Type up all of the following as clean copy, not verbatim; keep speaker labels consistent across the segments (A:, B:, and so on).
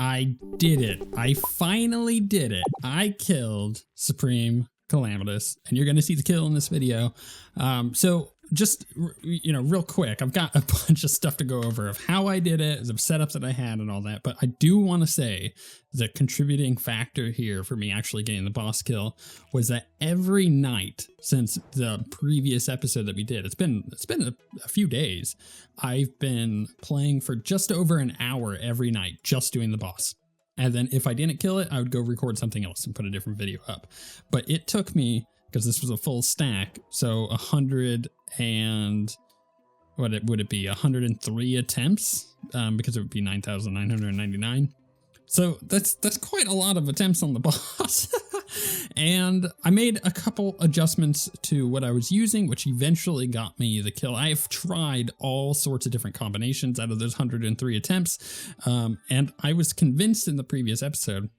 A: I did it. I finally did it. I killed Supreme Calamitas, and you're going to see the kill in this video. So just, real quick, I've got a bunch of stuff to go over of how I did it, the setup that I had and all that. But I do want to say the contributing factor here for me actually getting the boss kill was that every night since the previous episode that we did, it's been a few days, I've been playing for just over an hour every night, just doing the boss. And then if I didn't kill it, I would go record something else and put a different video up. But it took me, because this was a full stack, so 103 attempts, because it would be 9,999. So that's quite a lot of attempts on the boss. And I made a couple adjustments to what I was using, which eventually got me the kill. I've tried all sorts of different combinations out of those 103 attempts. And I was convinced in the previous episode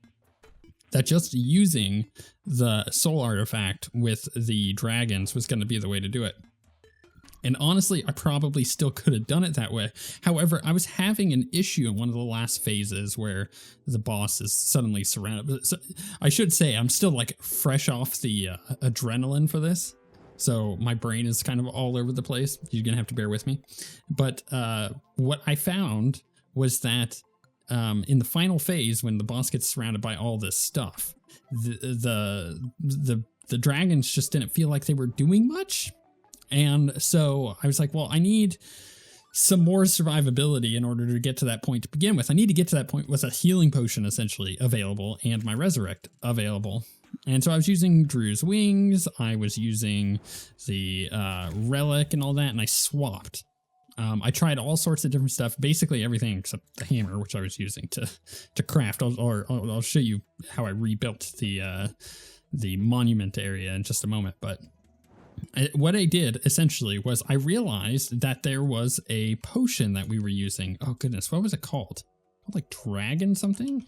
A: that just using the soul artifact with the dragons was going to be the way to do it. And honestly, I probably still could have done it that way. However, I was having an issue in one of the last phases where the boss is suddenly surrounded. So I should say I'm still like fresh off the adrenaline for this. So my brain is kind of all over the place. You're going to have to bear with me. But what I found was that in the final phase, when the boss gets surrounded by all this stuff, the dragons just didn't feel like they were doing much. And so I was like, well, I need some more survivability in order to get to that point to begin with. I need to get to that point with a healing potion essentially available and my resurrect available. And so I was using Drew's wings. I was using the relic and all that, and I swapped. I tried all sorts of different stuff, basically everything except the hammer, which I was using to craft. I'll show you how I rebuilt the monument area in just a moment, but what I did essentially was I realized that there was a potion that we were using. Oh goodness, what was it called? Like dragon something?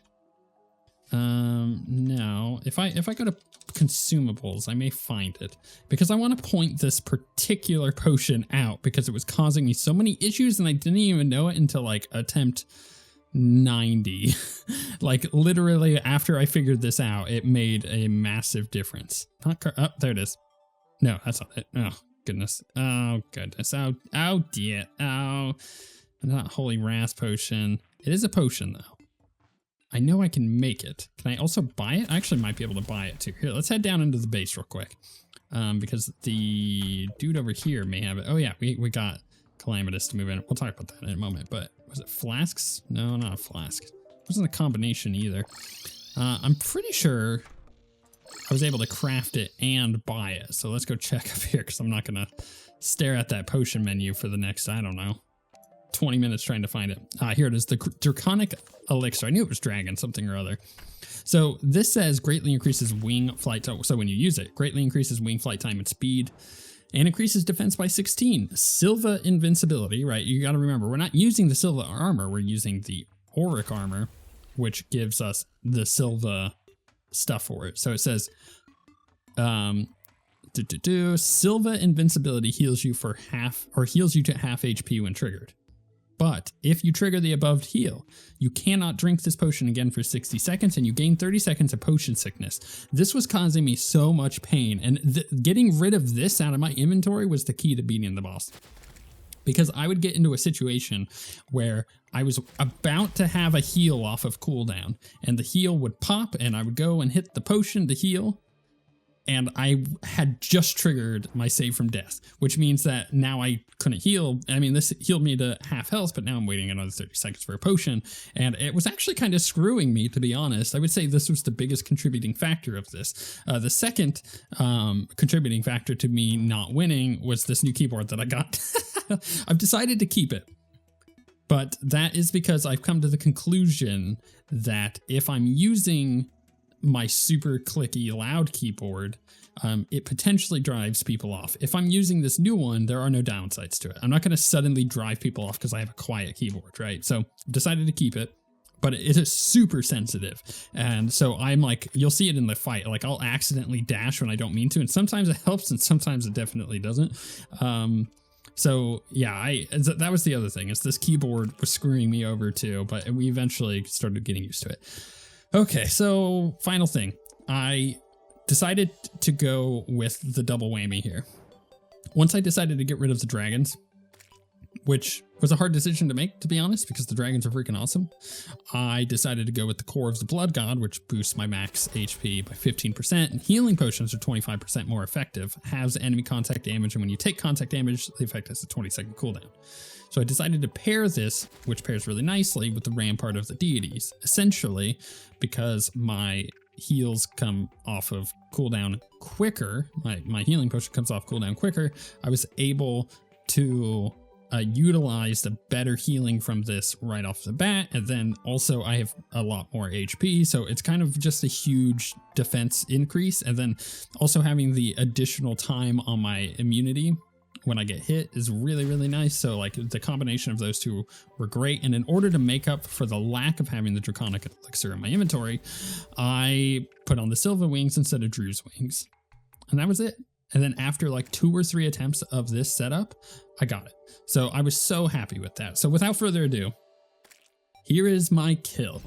A: No. If I go to consumables, I may find it because I want to point this particular potion out because it was causing me so many issues and I didn't even know it until like attempt 90. Like literally after I figured this out, it made a massive difference. Oh, there it is. No, that's not it. Oh, goodness. Oh, goodness. Oh, dear. Oh, not holy rasp potion. It is a potion, though. I know I can make it. Can I also buy it? I actually might be able to buy it, too. Here, let's head down into the base real quick. Because the dude over here may have it. Oh, yeah, we got Calamitas to move in. We'll talk about that in a moment. But was it flasks? No, not a flask. It wasn't a combination either. I'm pretty sure I was able to craft it and buy it. So let's go check up here because I'm not going to stare at that potion menu for the next, I don't know, 20 minutes trying to find it. Here it is, the Draconic Elixir. I knew it was dragon, something or other. So this says greatly increases wing flight time. So when you use it, greatly increases wing flight time and speed and increases defense by 16. Silva invincibility, right? You got to remember, we're not using the Silva armor. We're using the auric armor, which gives us the Silva stuff for it. So it says Silva invincibility heals you for half or heals you to half HP when triggered. But if you trigger the above heal, you cannot drink this potion again for 60 seconds and you gain 30 seconds of potion sickness. This was causing me so much pain, and getting rid of this out of my inventory was the key to beating the boss. Because I would get into a situation where I was about to have a heal off of cooldown, and the heal would pop, and I would go and hit the potion to heal, and I had just triggered my save from death, which means that now I couldn't heal. I mean, this healed me to half health, but now I'm waiting another 30 seconds for a potion, and it was actually kind of screwing me, to be honest. I would say this was the biggest contributing factor of this. The second contributing factor to me not winning was this new keyboard that I got. I've decided to keep it, but that is because I've come to the conclusion that if I'm using my super clicky loud keyboard, it potentially drives people off. If I'm using this new one, there are no downsides to it. I'm not going to suddenly drive people off because I have a quiet keyboard, right? So I've decided to keep it, but it is super sensitive. And so I'm like, you'll see it in the fight. Like I'll accidentally dash when I don't mean to. And sometimes it helps and sometimes it definitely doesn't. So yeah, that was the other thing, is this keyboard was screwing me over too, but we eventually started getting used to it. Okay, so final thing. I decided to go with the double whammy here. Once I decided to get rid of the dragons, which was a hard decision to make, to be honest, because the dragons are freaking awesome, I decided to go with the core of the blood god, which boosts my max HP by 15%, and healing potions are 25% more effective, halves enemy contact damage, and when you take contact damage, the effect has a 20-second cooldown. So I decided to pair this, which pairs really nicely, with the rampart of the deities, essentially because my heals come off of cooldown quicker, my healing potion comes off cooldown quicker, I was able to utilize the better healing from this right off the bat, and then also I have a lot more HP, so it's kind of just a huge defense increase, and then also having the additional time on my immunity when I get hit is really, really nice. So like the combination of those two were great, and in order to make up for the lack of having the draconic elixir in my inventory, I put on the Silva wings instead of Drew's wings, and that was it. And then after like 2 or 3 attempts of this setup, I got it. So I was so happy with that. So without further ado, here is my kill.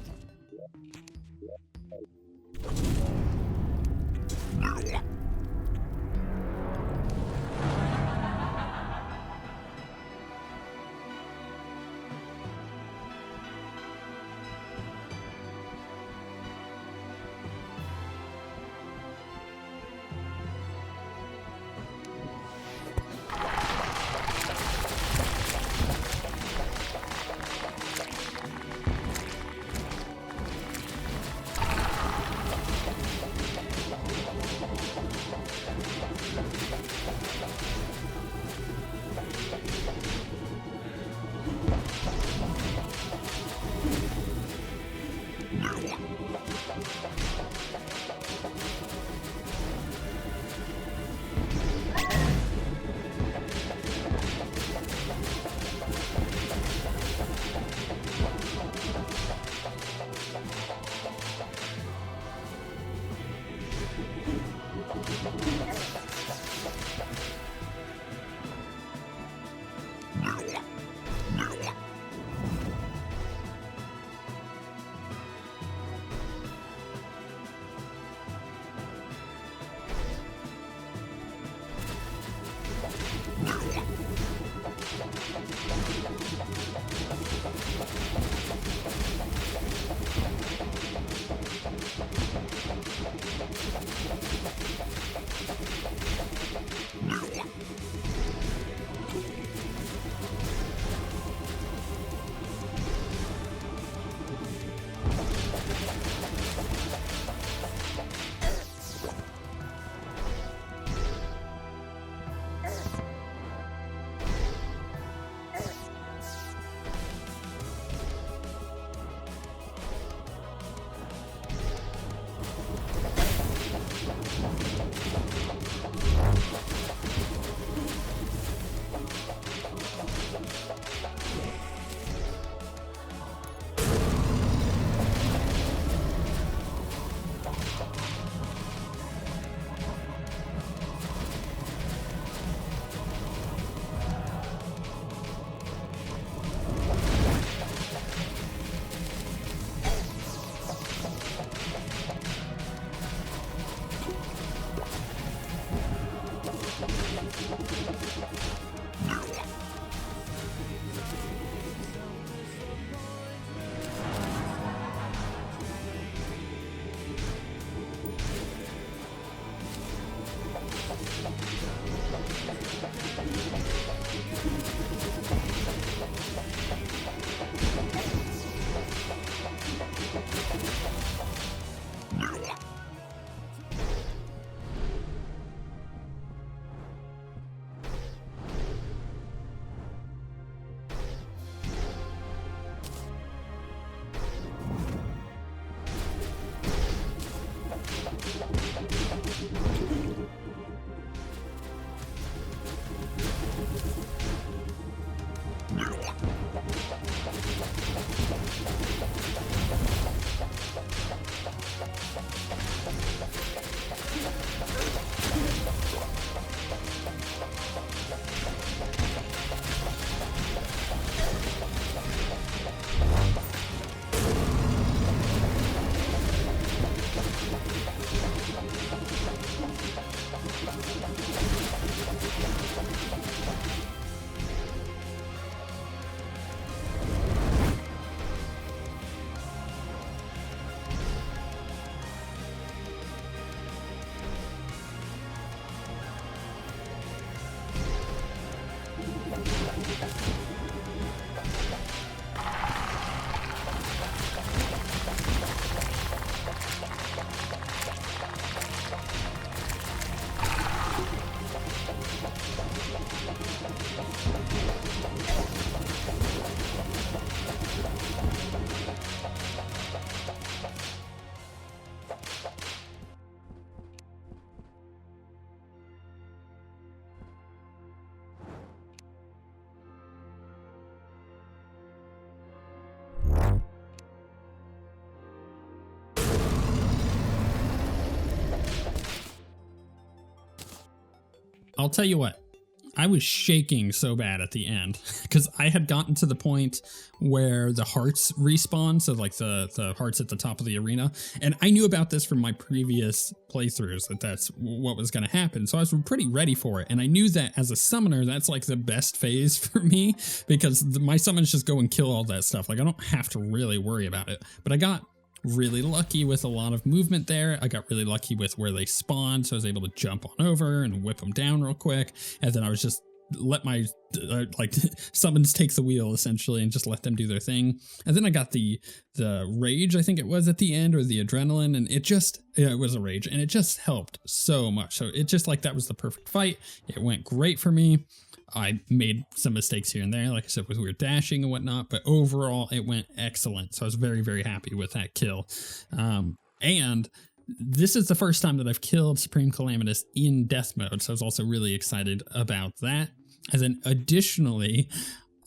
A: I'll tell you what, I was shaking so bad at the end because I had gotten to the point where the hearts respawn. So like the hearts at the top of the arena. And I knew about this from my previous playthroughs that that's what was going to happen. So I was pretty ready for it. And I knew that as a summoner, that's like the best phase for me because my summons just go and kill all that stuff. Like I don't have to really worry about it, but I got really lucky with a lot of movement there. I got really lucky with where they spawned, so I was able to jump on over and whip them down real quick. And then I was just let my like summons take the wheel essentially and just let them do their thing. And then I got the rage, I think it was at the end, or the adrenaline, and it was a rage, and it just helped so much. So it just like that was the perfect fight. It went great for me. I made some mistakes here and there, like I said, with weird dashing and whatnot, but overall it went excellent. So I was very, very happy with that kill. And this is the first time that I've killed Supreme Calamitas in death mode. So I was also really excited about that. And then additionally,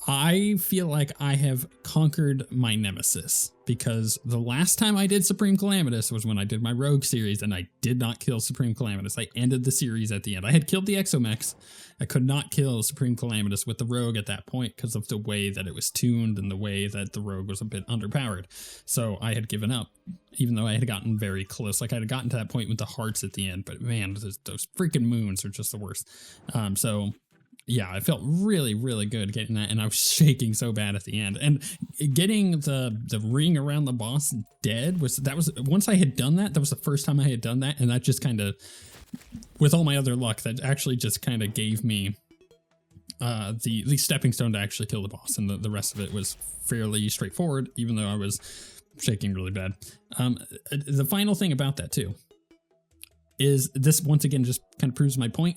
A: I feel like I have conquered my nemesis because the last time I did Supreme Calamitas was when I did my Rogue series and I did not kill Supreme Calamitas. I ended the series at the end. I had killed the Exomechs. I could not kill Supreme Calamitas with the Rogue at that point because of the way that it was tuned and the way that the Rogue was a bit underpowered. So I had given up, even though I had gotten very close. Like I had gotten to that point with the hearts at the end, but man, those freaking moons are just the worst. So yeah, I felt really, really good getting that, and I was shaking so bad at the end. And getting the ring around the boss dead was once I had done that, that was the first time I had done that, and that just kind of, with all my other luck, that actually just kind of gave me the stepping stone to actually kill the boss, and the rest of it was fairly straightforward, even though I was shaking really bad. The final thing about that too is this once again just kind of proves my point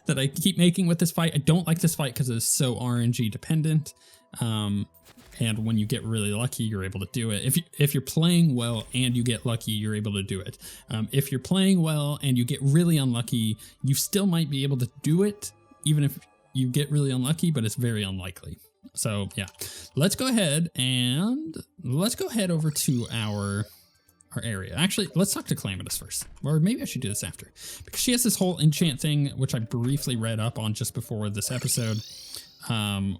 A: that I keep making with this fight. I don't like this fight because it's so RNG dependent. And when you get really lucky, you're able to do it. If you're playing well and you get lucky, you're able to do it. If you're playing well and you get really unlucky, you still might be able to do it, even if you get really unlucky, but it's very unlikely. So yeah, let's go ahead over to our area. Actually, let's talk to Calamitas first. Or maybe I should do this after. Because she has this whole enchant thing, which I briefly read up on just before this episode,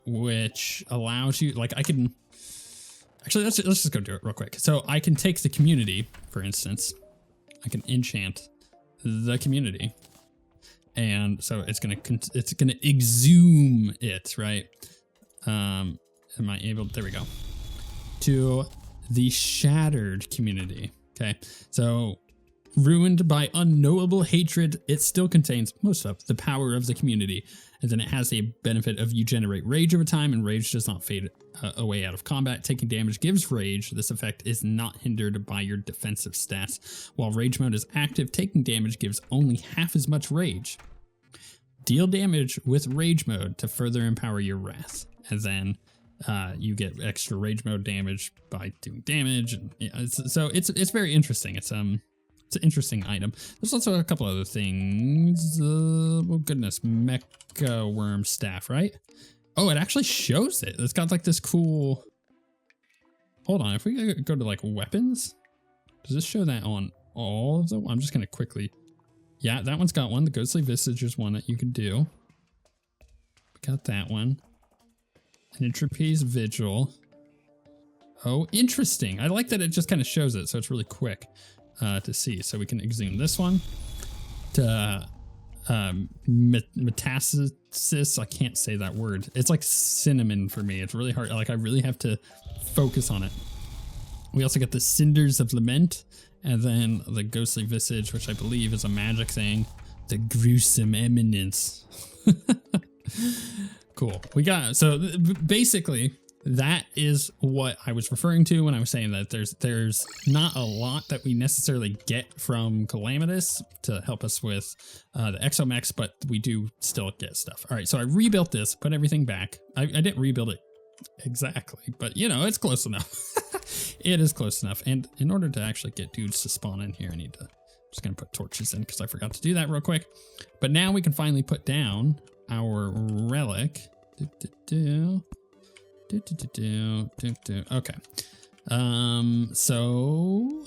A: which allows you, like I can, actually let's just go do it real quick. So I can take the community, for instance. I can enchant the community. And so it's gonna exhume it, right? Am I able, there we go. To the shattered community. Okay, so ruined by unknowable hatred, it still contains most of the power of the community. And then it has the benefit of you generate rage over time, and rage does not fade away out of combat. Taking damage gives rage. This effect is not hindered by your defensive stats. While rage mode is active, taking damage gives only half as much rage. Deal damage with rage mode to further empower your wrath. And then you get extra rage mode damage by doing damage, and yeah, it's very interesting. It's an interesting item. There's also a couple other things. Oh goodness, Mecha Worm Staff, right? Oh, it actually shows it. It's got like this cool. Hold on, if we go to like weapons, does this show that on all of them? I'm just gonna quickly. Yeah, that one's got one. The Ghostly Visage is one that you can do. Got that one. An Entropy's Vigil. Oh, interesting. I like that it just kind of shows it, so it's really quick to see. So we can exhume this one. To metastasis, I can't say that word. It's like cinnamon for me. It's really hard. Like I really have to focus on it. We also get the Cinders of Lament, and then the Ghostly Visage, which I believe is a magic thing. The Gruesome Eminence. Cool. We got, so basically that is what I was referring to when I was saying that there's not a lot that we necessarily get from Calamitas to help us with the Exomechs, but we do still get stuff. All right, so I rebuilt this, put everything back. I didn't rebuild it exactly, but you know, it's close enough. It is close enough. And in order to actually get dudes to spawn in here, I need to, just gonna put torches in because I forgot to do that real quick. But now we can finally put down our relic. Okay. So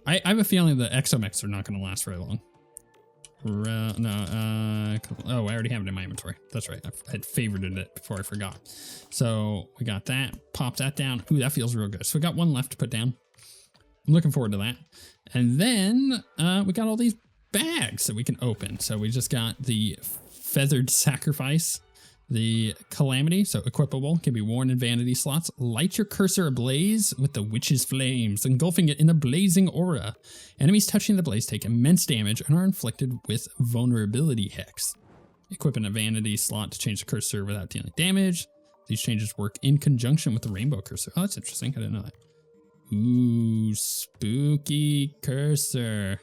A: I have a feeling the Exomechs are not going to last very long. No, oh, I already have it in my inventory. That's right. I had favorited it before I forgot. So we got that. Pop that down. Ooh, that feels real good. So we got one left to put down. I'm looking forward to that. And then we got all these bags that we can open. So we just got the Feathered Sacrifice, the Calamity, so equipable, can be worn in vanity slots. Light your cursor ablaze with the Witch's Flames, engulfing it in a blazing aura. Enemies touching the blaze take immense damage and are inflicted with vulnerability hex. Equip in a vanity slot to change the cursor without dealing damage. These changes work in conjunction with the rainbow cursor. Oh, that's interesting. I didn't know that. Ooh, spooky cursor.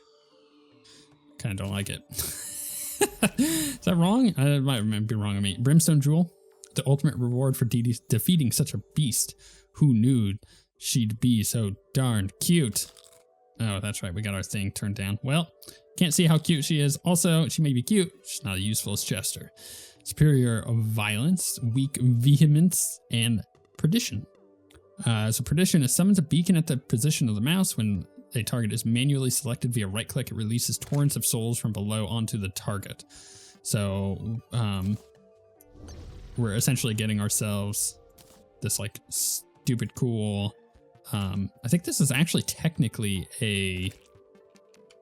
A: Kind of don't like it. Is that wrong? I might be wrong on me. Brimstone Jewel, the ultimate reward for defeating such a beast. Who knew she'd be so darn cute? Oh, that's right. We got our thing turned down. Well, can't see how cute she is. Also, she may be cute. She's not as useful as Chester. Superior violence, weak vehemence, and perdition. So perdition is summons a beacon at the position of the mouse. When a target is manually selected via right click, it releases torrents of souls from below onto the target. So we're essentially getting ourselves this like stupid cool, I think this is actually technically a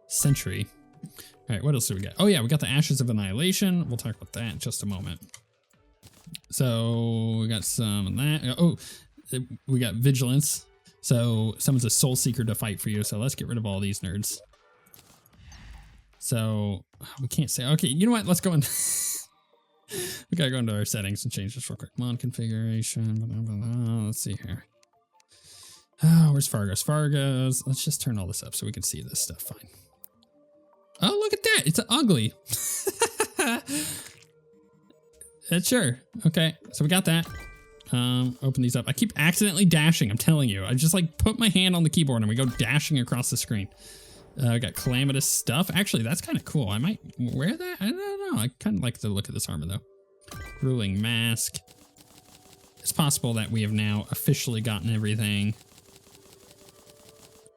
A: sentry. All right, what else do we get? Oh yeah, we got the Ashes of Annihilation. We'll talk about that in just a moment. So we got some of that. Oh, we got Vigilance. So someone's a soul seeker to fight for you. So let's get rid of all these nerds. So we can't say, okay, you know what? Let's go in. We gotta go into our settings and change this real quick. Mod configuration. Blah, blah, blah. Let's see here. Oh, where's Fargo's? Fargo's. Let's just turn all this up so we can see this stuff fine. Oh, look at that. It's ugly. Sure. Okay. So we got that. Open these up. I keep accidentally dashing. I'm telling you. I just like put my hand on the keyboard and we go dashing across the screen. I got Calamitous stuff. Actually, that's kind of cool. I might wear that. I don't know. I kind of like the look of this armor though. Ruling Mask. It's possible that we have now officially gotten everything.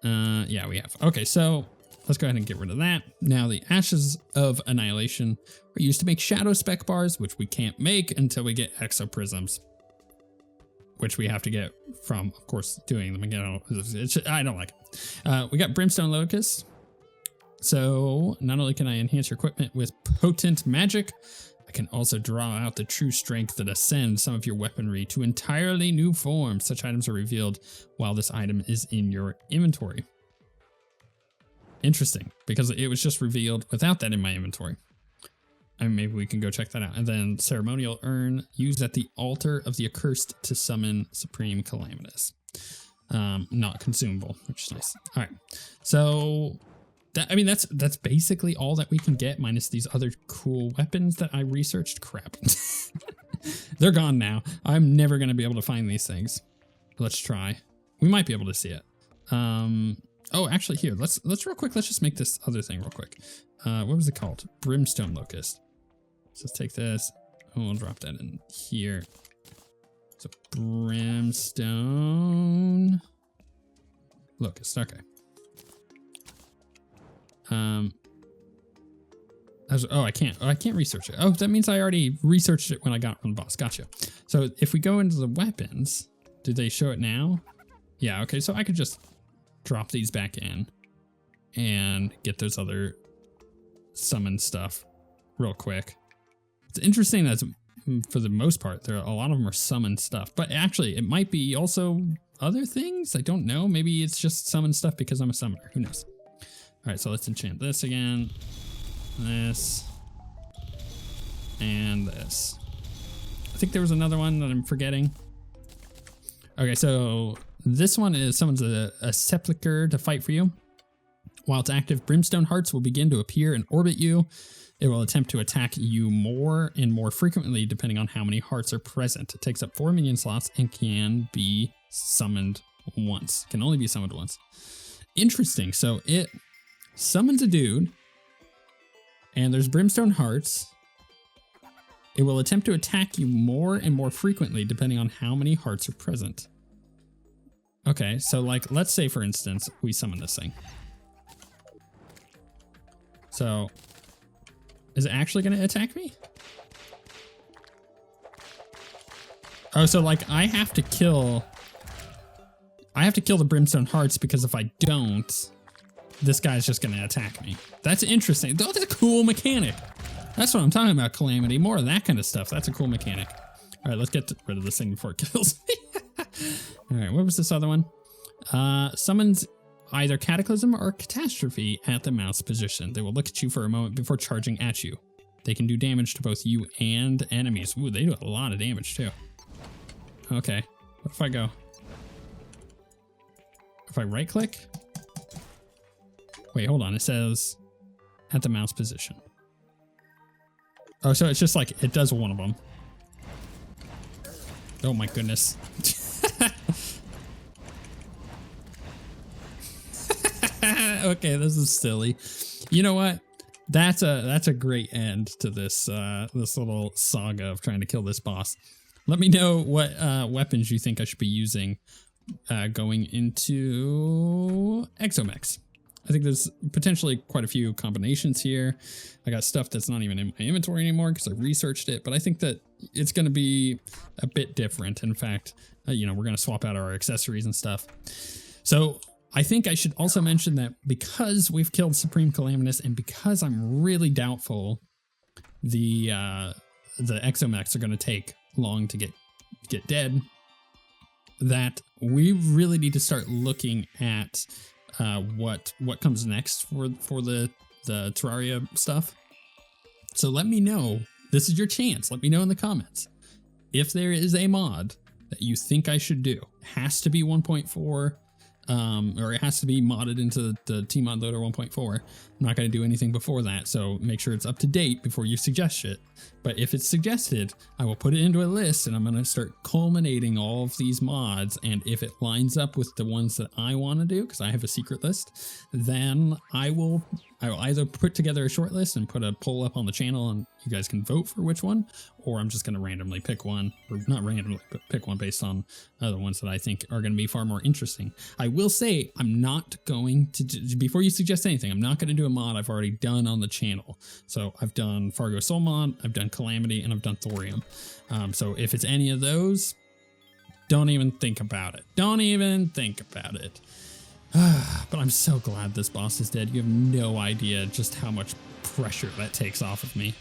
A: Yeah, we have. Okay, so let's go ahead and get rid of that. Now the Ashes of Annihilation are used to make shadow spec bars, which we can't make until we get exoprisms, which we have to get from, of course, doing them again. I don't like it. We got Brimstone Locust. So not only can I enhance your equipment with potent magic, I can also draw out the true strength that ascends some of your weaponry to entirely new forms. Such items are revealed while this item is in your inventory. Interesting, because it was just revealed without that in my inventory. And maybe we can go check that out. And then Ceremonial Urn, used at the altar of the accursed to summon Supreme Calamitas. Not consumable, which is nice. All right, so that's basically all that we can get, minus these other cool weapons that I researched. Crap, they're gone now. I'm never gonna be able to find these things. Let's try. We might be able to see it. Oh, actually, here. Let's real quick. Let's just make this other thing real quick. What was it called? Brimstone Locust. So let's take this. Oh, we'll drop that in here. So Brimstone Locust. Okay. I can't research it. Oh, that means I already researched it when I got it from the boss. Gotcha. So if we go into the weapons, do they show it now? Yeah. Okay. So I could just drop these back in and get those other summon stuff real quick. It's interesting that for the most part, a lot of them are summon stuff, but actually it might be also other things. I don't know. Maybe it's just summon stuff because I'm a summoner. Who knows? All right, so let's enchant this again. This. And this. I think there was another one that I'm forgetting. Okay, so this one is summons a sepulcher to fight for you. While it's active, brimstone hearts will begin to appear and orbit you. It will attempt to attack you more and more frequently depending on how many hearts are present. It takes up 4 minion slots and can be summoned once. Can only be summoned once. Interesting. So it summons a dude and there's brimstone hearts. It will attempt to attack you more and more frequently depending on how many hearts are present. Okay, so like, let's say for instance, we summon this thing. So Is it actually going to attack me? Oh, so like I have to kill the Brimstone Hearts, because if I don't, this guy's just going to attack me. That's interesting. That's a cool mechanic. That's what I'm talking about, Calamity. More of that kind of stuff. That's a cool mechanic. All right, let's get rid of this thing before it kills me. All right, what was this other one? Summons either Cataclysm or Catastrophe at the mouse position. They will look at you for a moment before charging at you. They can do damage to both you and enemies. Ooh, they do a lot of damage too. Okay, what if I go? If I right click? Wait, hold on, it says at the mouse position. Oh, so it's just like, it does one of them. Oh my goodness. Okay, this is silly. You know what? That's a great end to this this little saga of trying to kill this boss. Let me know what weapons you think I should be using going into Exomex. I think there's potentially quite a few combinations here. I got stuff that's not even in my inventory anymore because I researched it, but I think that it's going to be a bit different. In fact, you know, we're going to swap out our accessories and stuff. So I think I should also mention that because we've killed Supreme Calamitas and because I'm really doubtful the Exomex are going to take long to get dead, that we really need to start looking at what comes next for the Terraria stuff. So let me know. This is your chance. Let me know in the comments if there is a mod that you think I should do. It has to be 1.4, or it has to be modded into the tmodloader 1.4. I'm not going to do anything before that, so make sure it's up to date before you suggest it. But if it's suggested, I will put it into a list, and I'm going to start culminating all of these mods. And if it lines up with the ones that I want to do, because I have a secret list, then I will either put together a short list and put a poll up on the channel, and you guys can vote for which one, or I'm just going to randomly pick one, or not randomly, but pick one based on the ones that I think are going to be far more interesting. I will say I'm not going to, before you suggest anything, I'm not going to do a mod I've already done on the channel. So I've done Fargo Soul mod, I've done Calamity, and I've done Thorium. So if it's any of those, don't even think about it. Don't even think about it. But I'm so glad this boss is dead. You have no idea just how much pressure that takes off of me.